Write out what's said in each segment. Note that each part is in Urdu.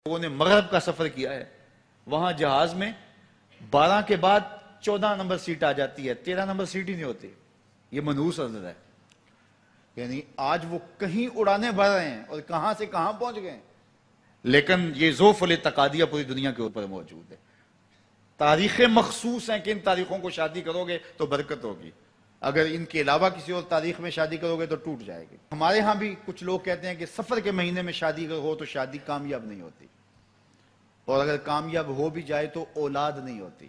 لوگوں نے مغرب کا سفر کیا ہے، وہاں جہاز میں 12 کے بعد 14 نمبر سیٹ آ جاتی ہے، 13 نمبر سیٹ ہی نہیں ہوتی. یہ منحوس عدد ہے. یعنی آج وہ کہیں اڑانے بھر رہے ہیں اور کہاں سے کہاں پہنچ گئے ہیں، لیکن یہ ذوف الاعتقادیہ پوری دنیا کے اوپر موجود ہے. تاریخیں مخصوص ہیں کہ ان تاریخوں کو شادی کرو گے تو برکت ہوگی، اگر ان کے علاوہ کسی اور تاریخ میں شادی کرو گے تو ٹوٹ جائے گی. ہمارے ہاں بھی کچھ لوگ کہتے ہیں کہ سفر کے مہینے میں شادی ہو تو شادی کامیاب نہیں ہوتی، اور اگر کامیاب ہو بھی جائے تو اولاد نہیں ہوتی،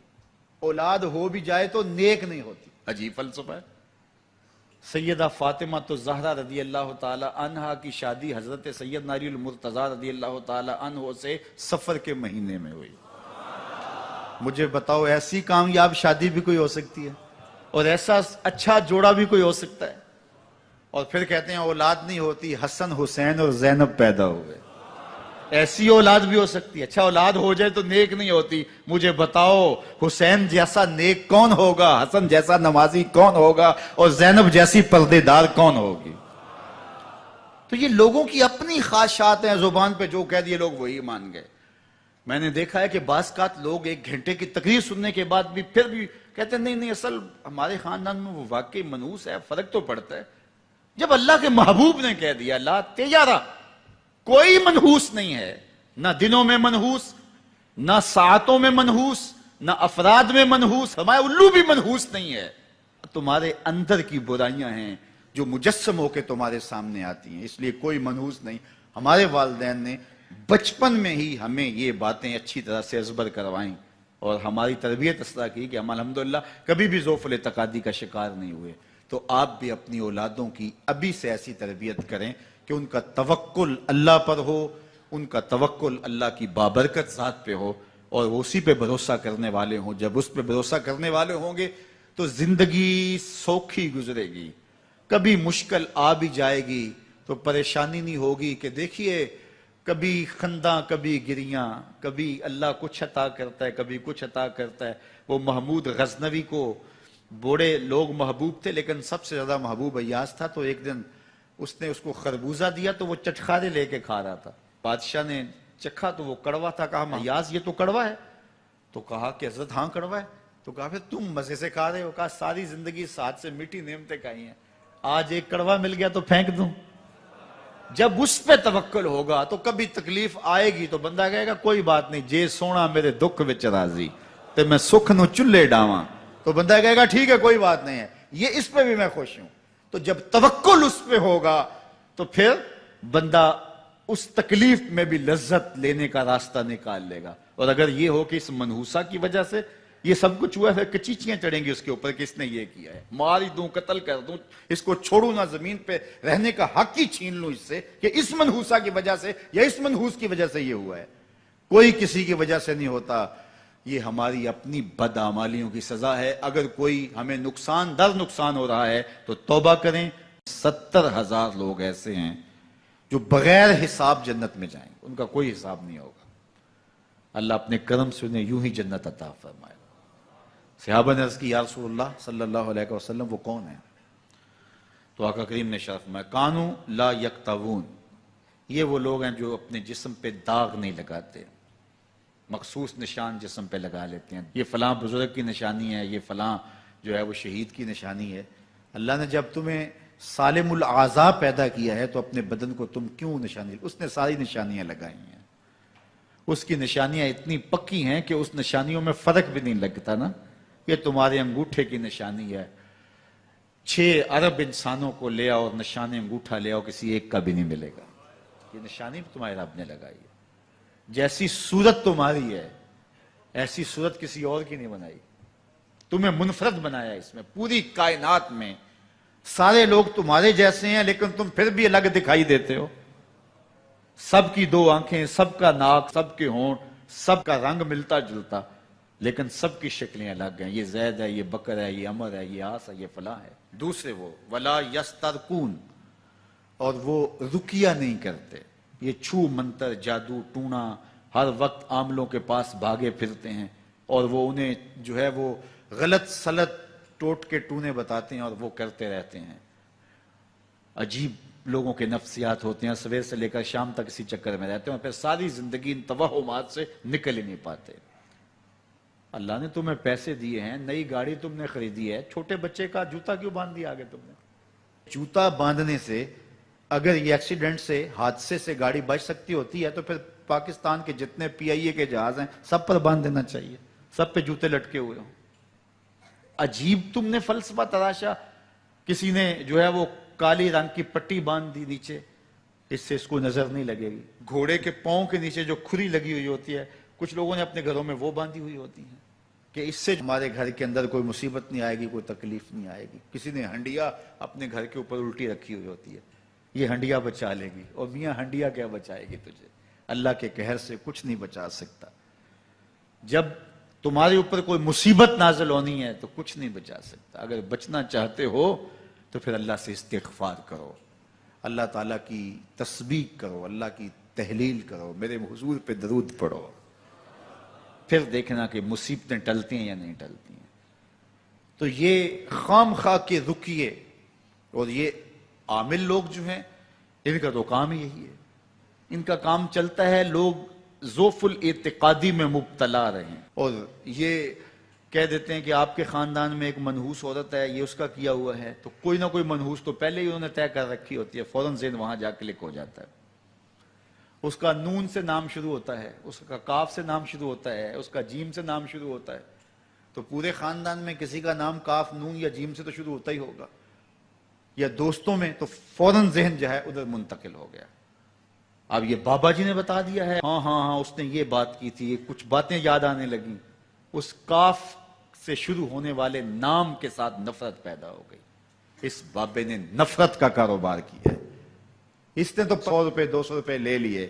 اولاد ہو بھی جائے تو نیک نہیں ہوتی. عجیب فلسفہ ہے. سیدہ فاطمہ تو زہرا رضی اللہ تعالی عنہا کی شادی حضرت سیدنا علی المرتضیٰ رضی اللہ تعالی عنہ سے سفر کے مہینے میں ہوئی. مجھے بتاؤ ایسی کامیاب شادی بھی کوئی ہو سکتی ہے، اور ایسا اچھا جوڑا بھی کوئی ہو سکتا ہے؟ اور پھر کہتے ہیں اولاد نہیں ہوتی، حسن حسین اور زینب پیدا ہوئے. ایسی اولاد بھی ہو سکتی ہے. اچھا اولاد ہو جائے تو نیک نہیں ہوتی. مجھے بتاؤ حسین جیسا نیک کون ہوگا، حسن جیسا نمازی کون ہوگا، اور زینب جیسی پردے دار کون ہوگی؟ تو یہ لوگوں کی اپنی خواہشات ہیں، زبان پہ جو کہہ دیے لوگ وہی مان گئے. میں نے دیکھا ہے کہ بعض اوقات لوگ 1 گھنٹے کی تقریر سننے کے بعد بھی پھر بھی کہتے ہیں نہیں اصل ہمارے خاندان میں وہ واقعی منحوس ہے، فرق تو پڑتا ہے. جب اللہ کے محبوب نے کہہ دیا لا تیارہ، کوئی منحوس نہیں ہے، نہ دنوں میں منحوس، نہ ساعتوں میں منحوس، نہ افراد میں منحوس، ہمارے الو بھی منحوس نہیں ہے. تمہارے اندر کی برائیاں ہیں جو مجسم ہو کے تمہارے سامنے آتی ہیں، اس لیے کوئی منحوس نہیں. ہمارے والدین نے بچپن میں ہی ہمیں یہ باتیں اچھی طرح سے ازبر کروائیں اور ہماری تربیت اس طرح کی کہ ہم الحمدللہ کبھی بھی ذوف الاعتقادی کا شکار نہیں ہوئے. تو آپ بھی اپنی اولادوں کی ابھی سے ایسی تربیت کریں کہ ان کا توکل اللہ پر ہو، ان کا توکل اللہ کی بابرکت ذات پہ ہو، اور وہ اسی پہ بھروسہ کرنے والے ہوں. جب اس پہ بھروسہ کرنے والے ہوں گے تو زندگی سوکھی گزرے گی. کبھی مشکل آ بھی جائے گی تو پریشانی نہیں ہوگی کہ دیکھیے کبھی خنداں کبھی گریاں، کبھی اللہ کچھ عطا کرتا ہے کبھی کچھ عطا کرتا ہے. وہ محمود غزنوی کو بوڑھے لوگ محبوب تھے، لیکن سب سے زیادہ محبوب ایاز تھا. تو ایک دن اس نے اس کو خربوزہ دیا تو وہ چٹخارے لے کے کھا رہا تھا. بادشاہ نے چکھا تو وہ کڑوا تھا. کہا ایاز یہ تو کڑوا ہے. تو کہا کہ حضرت ہاں کڑوا ہے. تو کہا پھر تم مزے سے کھا رہے ہو. کہا ساری زندگی ساتھ سے میٹھی نعمتیں کھائی ہیں، آج ایک کڑوا مل گیا تو پھینک دوں. جب اس پہ توکل ہوگا تو کبھی تکلیف آئے گی تو بندہ کہے گا کوئی بات نہیں، جے سونا میرے دکھ وچ راضی تے میں سکھ نو چلے ڈاواں. تو بندہ کہے گا ٹھیک ہے کوئی بات نہیں ہے، یہ اس پہ بھی میں خوش ہوں. تو جب توکل اس پہ ہوگا تو پھر بندہ اس تکلیف میں بھی لذت لینے کا راستہ نکال لے گا. اور اگر یہ ہو کہ اس منحوسہ کی وجہ سے یہ سب کچھ ہوا ہے، کچیچیاں چڑھیں گی اس کے اوپر کہ اس نے یہ کیا ہے، مار ہی دوں قتل کر دوں، اس کو چھوڑوں نہ، زمین پہ رہنے کا حق ہی چھین لوں اس سے کہ اس منحوسہ کی وجہ سے یا اس منحوس کی وجہ سے یہ ہوا ہے. کوئی کسی کی وجہ سے نہیں ہوتا. یہ ہماری اپنی بدعمالیوں کی سزا ہے. اگر کوئی ہمیں نقصان در نقصان ہو رہا ہے تو توبہ کریں. 70,000 لوگ ایسے ہیں جو بغیر حساب جنت میں جائیں گے، ان کا کوئی حساب نہیں ہوگا. اللہ اپنے کرم سے انہیں یوں ہی جنت عطا فرمائے. صحابہ نے عرض کی یا رسول اللہ صلی اللہ علیہ وسلم وہ کون ہیں؟ تو آقا کریم نے ارشاد فرمایا کانو لا یکتوون، یہ وہ لوگ ہیں جو اپنے جسم پہ داغ نہیں لگاتے، مخصوص نشان جسم پہ لگا لیتے ہیں. یہ فلاں بزرگ کی نشانی ہے، یہ فلاں جو ہے وہ شہید کی نشانی ہے. اللہ نے جب تمہیں سالم الاعضاء پیدا کیا ہے تو اپنے بدن کو تم کیوں نشانی؟ اس نے ساری نشانیاں لگائی ہیں. اس کی نشانیاں اتنی پکی ہیں کہ اس نشانیوں میں فرق بھی نہیں لگتا نا. یہ تمہارے انگوٹھے کی نشانی ہے، 6 ارب انسانوں کو لے آؤ اور نشان انگوٹھا لے آؤ، کسی ایک کا بھی نہیں ملے گا. یہ نشانی تمہارے رب نے لگائی ہے. جیسی صورت تمہاری ہے ایسی صورت کسی اور کی نہیں بنائی. تمہیں منفرد بنایا. اس میں پوری کائنات میں سارے لوگ تمہارے جیسے ہیں لیکن تم پھر بھی الگ دکھائی دیتے ہو. سب کی 2 آنکھیں، سب کا ناک، سب کے ہونٹ، سب کا رنگ ملتا جلتا، لیکن سب کی شکلیں الگ ہیں. یہ زید ہے، یہ بکر ہے، یہ عمر ہے، یہ آس ہے، یہ فلاں ہے. دوسرے وہ ولا یسترقون، اور وہ رقیہ نہیں کرتے. یہ چھو منتر جادو ٹونا ہر وقت عاملوں کے پاس بھاگے پھرتے ہیں، اور وہ انہیں جو ہے وہ غلط سلط ٹوٹ کے ٹونے بتاتے ہیں اور وہ کرتے رہتے ہیں. عجیب لوگوں کے نفسیات ہوتے ہیں، صبح سے لے کر شام تک اسی چکر میں رہتے ہیں اور پھر ساری زندگی ان توہمات سے نکل ہی نہیں پاتے۔ اللہ نے تمہیں پیسے دیے ہیں، نئی گاڑی تم نے خریدی ہے، چھوٹے بچے کا جوتا کیوں باندھ دیا آگے تم نے؟ جوتا باندھنے سے اگر یہ ایکسیڈنٹ سے، حادثے سے گاڑی بچ سکتی ہوتی ہے تو پھر پاکستان کے جتنے پی آئی اے کے جہاز ہیں سب پر باندھ دینا چاہیے، سب پہ جوتے لٹکے ہوئے ہوں۔ عجیب تم نے فلسفہ تراشا، کسی نے جو ہے وہ کالی رنگ کی پٹی باندھ دی نیچے، اس سے اس کو نظر نہیں لگے گی۔ گھوڑے کے پاؤں کے نیچے جو کھری لگی ہوئی ہوتی ہے، کچھ لوگوں نے اپنے گھروں میں وہ باندھی ہوئی ہوتی ہیں کہ اس سے ہمارے گھر کے اندر کوئی مصیبت نہیں آئے گی، کوئی تکلیف نہیں آئے گی۔ کسی نے ہنڈیا اپنے گھر کے اوپر الٹی رکھی ہوئی ہوتی ہے، یہ ہنڈیا بچا لے گی، اور میاں ہنڈیا کیا بچائے گی تجھے؟ اللہ کے قہر سے کچھ نہیں بچا سکتا۔ جب تمہارے اوپر کوئی مصیبت نازل ہونی ہے تو کچھ نہیں بچا سکتا۔ اگر بچنا چاہتے ہو تو پھر اللہ سے استغفار کرو، اللہ تعالیٰ کی تسبیح کرو، اللہ کی تحلیل کرو، میرے حضور پہ درود پڑھو، پھر دیکھنا کہ مصیبتیں ٹلتی ہیں یا نہیں ٹلتی ہیں۔ تو یہ خام خواہ کے رکیے، اور یہ عامل لوگ جو ہیں ان کا تو کام ہی یہی ہے، ان کا کام چلتا ہے لوگ ذوف الاعتقادی میں مبتلا رہیں، اور یہ کہہ دیتے ہیں کہ آپ کے خاندان میں ایک منحوس عورت ہے، یہ اس کا کیا ہوا ہے، تو کوئی نہ کوئی منحوس تو پہلے ہی انہوں نے طے کر رکھی ہوتی ہے، فوراً ذہن وہاں جا کلک ہو جاتا ہے۔ اس کا نون سے نام شروع ہوتا ہے، اس کا کاف سے نام شروع ہوتا ہے، اس کا جیم سے نام شروع ہوتا ہے، تو پورے خاندان میں کسی کا نام کاف، نون یا جیم سے تو شروع ہوتا ہی ہوگا، یا دوستوں میں، تو فوراً ذہن جو ہے ادھر منتقل ہو گیا۔ اب یہ بابا جی نے بتا دیا ہے، ہاں ہاں ہاں اس نے یہ بات کی تھی، کچھ باتیں یاد آنے لگیں، اس کاف سے شروع ہونے والے نام کے ساتھ نفرت پیدا ہو گئی۔ اس بابے نے نفرت کا کاروبار کیا ہے، اس نے تو 100 روپے 200 روپے لے لیے،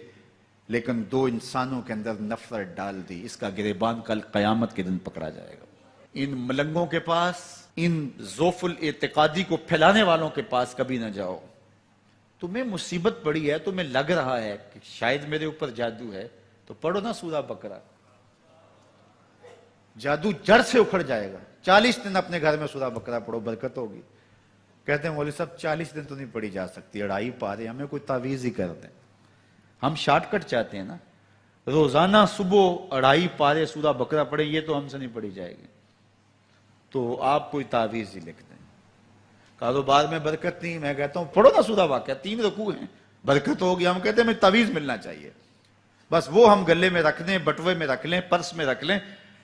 لیکن دو انسانوں کے اندر نفرت ڈال دی۔ اس کا گریبان کل قیامت کے دن پکڑا جائے گا۔ ان ملنگوں کے پاس، ان ذوف الاعتقادی کو پھیلانے والوں کے پاس کبھی نہ جاؤ۔ تمہیں مصیبت پڑی ہے، تمہیں لگ رہا ہے کہ شاید میرے اوپر جادو ہے، تو پڑھو نا سورہ بقرہ، جادو جڑ سے اکھڑ جائے گا۔ 40 دن اپنے گھر میں سورہ بقرہ پڑھو، برکت ہوگی۔ کہتے ہیں مولوی صاحب 40 دن تو نہیں پڑھی جا سکتی، 2.5 پارے، ہمیں کوئی تعویذ ہی کر دیں۔ ہم شارٹ کٹ چاہتے ہیں نا، روزانہ صبح 2.5 پارے سورہ بقرہ پڑھے، یہ تو ہم سے نہیں پڑھی جائے گی، تو آپ کوئی تعویذ ہی لکھ دیں۔ کاروبار میں برکت نہیں، میں کہتا ہوں پڑھو نا سورہ واقعہ، 3 رکوع ہیں، برکت ہوگی۔ ہم کہتے ہیں ہمیں تعویذ ملنا چاہیے، بس وہ ہم گلے میں رکھ دیں، بٹوے میں رکھ لیں، پرس میں رکھ لیں،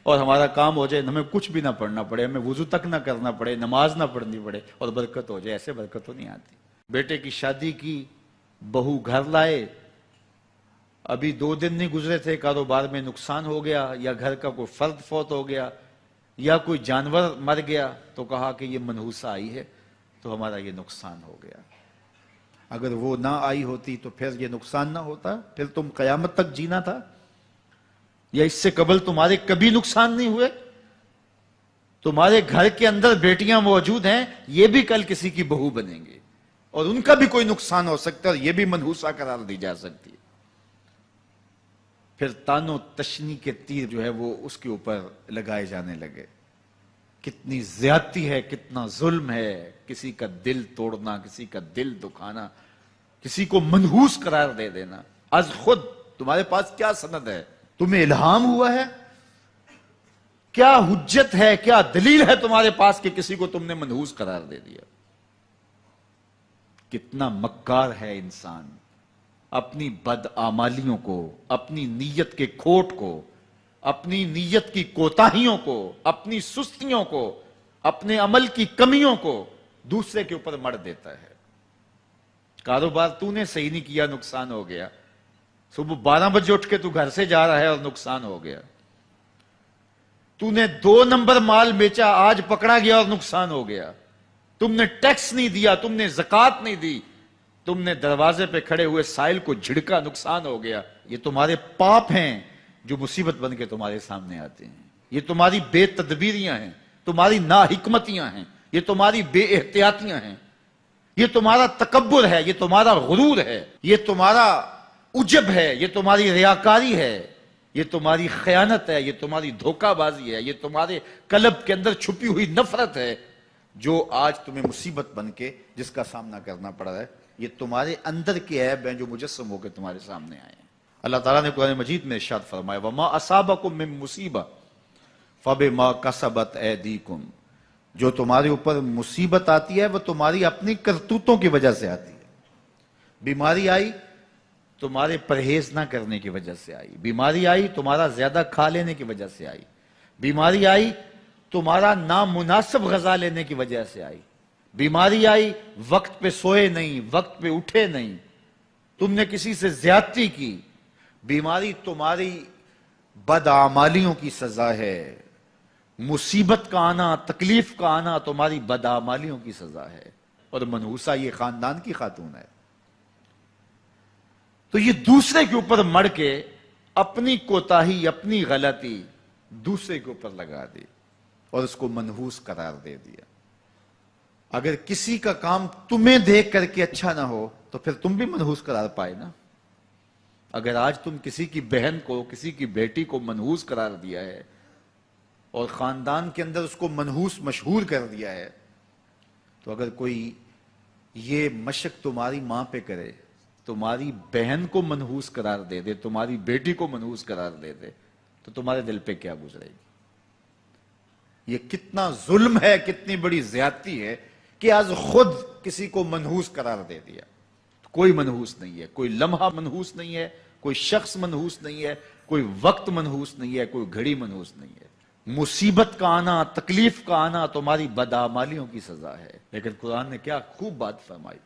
اور ہمارا کام ہو جائے، ہمیں کچھ بھی نہ پڑھنا پڑے، ہمیں وضو تک نہ کرنا پڑے، نماز نہ پڑھنی پڑے، اور برکت ہو جائے۔ ایسے برکت تو نہیں آتی۔ بیٹے کی شادی کی، بہو گھر لائے، ابھی 2 دن نہیں گزرے تھے، کاروبار میں نقصان ہو گیا، یا گھر کا کوئی فرد فوت ہو گیا، یا کوئی جانور مر گیا، تو کہا کہ یہ منحوسہ آئی ہے تو ہمارا یہ نقصان ہو گیا۔ اگر وہ نہ آئی ہوتی تو پھر یہ نقصان نہ ہوتا، پھر تم قیامت تک جینا تھا، یا اس سے قبل تمہارے کبھی نقصان نہیں ہوئے؟ تمہارے گھر کے اندر بیٹیاں موجود ہیں، یہ بھی کل کسی کی بہو بنیں گے، اور ان کا بھی کوئی نقصان ہو سکتا ہے، اور یہ بھی منحوسہ قرار دی جا سکتی ہے۔ پھر تانو تشنی کے تیر جو ہے وہ اس کے اوپر لگائے جانے لگے۔ کتنی زیادتی ہے، کتنا ظلم ہے، کسی کا دل توڑنا، کسی کا دل دکھانا، کسی کو منحوس قرار دے دینا۔ از خود تمہارے پاس کیا سند ہے؟ تمہیں الہام ہوا ہے؟ کیا حجت ہے، کیا دلیل ہے تمہارے پاس کہ کسی کو تم نے منحوس قرار دے دیا؟ کتنا مکار ہے انسان، اپنی بدعمالیوں کو، اپنی نیت کے کھوٹ کو، اپنی نیت کی کوتاہیوں کو، اپنی سستیوں کو، اپنے عمل کی کمیوں کو دوسرے کے اوپر مڑ دیتا ہے۔ کاروبار تو نے صحیح نہیں کیا، نقصان ہو گیا۔ صبح 12 بجے اٹھ کے تو گھر سے جا رہا ہے اور نقصان ہو گیا۔ تو نے 2 نمبر مال بیچا، آج پکڑا گیا اور نقصان ہو گیا۔ تم نے ٹیکس نہیں دیا، تم نے زکوٰۃ نہیں دی، تم نے دروازے پہ کھڑے ہوئے سائل کو جھڑکا، نقصان ہو گیا۔ یہ تمہارے پاپ ہیں جو مصیبت بن کے تمہارے سامنے آتے ہیں، یہ تمہاری بے تدبیریاں ہیں، تمہاری ناحکمتیاں ہیں، یہ تمہاری بے احتیاطیاں ہیں، یہ تمہارا تکبر ہے، یہ تمہارا غرور ہے، یہ تمہارا عجب ہے، یہ تمہاری ریاکاری ہے، یہ تمہاری خیانت ہے، یہ تمہاری دھوکہ بازی ہے، یہ تمہارے قلب کے اندر چھپی ہوئی نفرت ہے، جو آج تمہیں مصیبت بن کے جس کا سامنا کرنا پڑ رہا ہے۔ یہ تمہارے اندر کے عیب ہیں جو مجسم ہو کے تمہارے سامنے آئے ہیں۔ اللہ تعالیٰ نے قرآن مجید میں ارشاد فرمایا وَمَا أَصَابَكُم مِّن مُّصِیبَةٍ فَبِمَا كَسَبَتْ أَيْدِيكُم، جو تمہارے اوپر مصیبت آتی ہے وہ تمہاری اپنی کرتوتوں کی وجہ سے آتی ہے۔ بیماری آئی تمہارے پرہیز نہ کرنے کی وجہ سے آئی، بیماری آئی تمہارا زیادہ کھا لینے کی وجہ سے آئی، بیماری آئی تمہارا نامناسب غذا لینے کی وجہ سے آئی، بیماری آئی وقت پہ سوئے نہیں، وقت پہ اٹھے نہیں، تم نے کسی سے زیادتی کی، بیماری تمہاری بدعمالیوں کی سزا ہے، مصیبت کا آنا، تکلیف کا آنا تمہاری بدعمالیوں کی سزا ہے۔ اور منحوسہ یہ خاندان کی خاتون ہے، تو یہ دوسرے کے اوپر مڑ کے اپنی کوتاہی، اپنی غلطی دوسرے کے اوپر لگا دی اور اس کو منحوس قرار دے دیا۔ اگر کسی کا کام تمہیں دیکھ کر کے اچھا نہ ہو تو پھر تم بھی منحوس قرار پائے نا۔ اگر آج تم کسی کی بہن کو، کسی کی بیٹی کو منحوس قرار دیا ہے اور خاندان کے اندر اس کو منحوس مشہور کر دیا ہے، تو اگر کوئی یہ مشق تمہاری ماں پہ کرے، تمہاری بہن کو منحوس قرار دے دے، تمہاری بیٹی کو منحوس قرار دے دے، تو تمہارے دل پہ کیا گزرے گی؟ یہ کتنا ظلم ہے، کتنی بڑی زیادتی ہے کہ آج خود کسی کو منحوس قرار دے دیا۔ کوئی منحوس نہیں ہے، کوئی لمحہ منحوس نہیں ہے، کوئی شخص منحوس نہیں ہے، کوئی وقت منحوس نہیں ہے، کوئی گھڑی منحوس نہیں ہے۔ مصیبت کا آنا، تکلیف کا آنا تمہاری بدعمالیوں کی سزا ہے۔ لیکن قرآن نے کیا خوب بات فرمائی،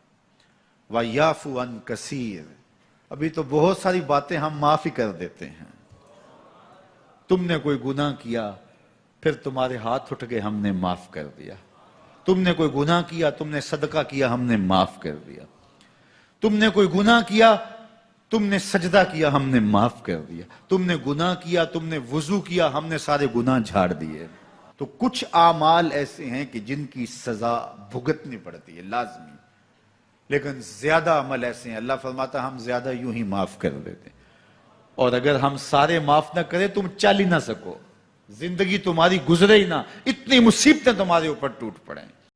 وَيَعْفُو عَن كَثِيرٍ، ابھی تو بہت ساری باتیں ہم معاف ہی کر دیتے ہیں۔ تم نے کوئی گناہ کیا، پھر تمہارے ہاتھ اٹھ کے ہم نے معاف کر دیا۔ تم نے کوئی گناہ کیا، تم نے صدقہ کیا، ہم نے معاف کر دیا۔ تم نے کوئی گناہ کیا، تم نے سجدہ کیا، ہم نے معاف کر دیا۔ تم نے گناہ کیا، تم نے وضو کیا، ہم نے سارے گناہ جھاڑ دیے۔ تو کچھ اعمال ایسے ہیں کہ جن کی سزا بھگتنی پڑتی ہے لازمی، لیکن زیادہ عمل ایسے ہیں اللہ فرماتا ہے ہم زیادہ یوں ہی معاف کر دیتے ہیں، اور اگر ہم سارے معاف نہ کریں تم چل ہی نہ سکو، زندگی تمہاری گزرے ہی نہ، اتنی مصیبتیں تمہارے اوپر ٹوٹ پڑیں۔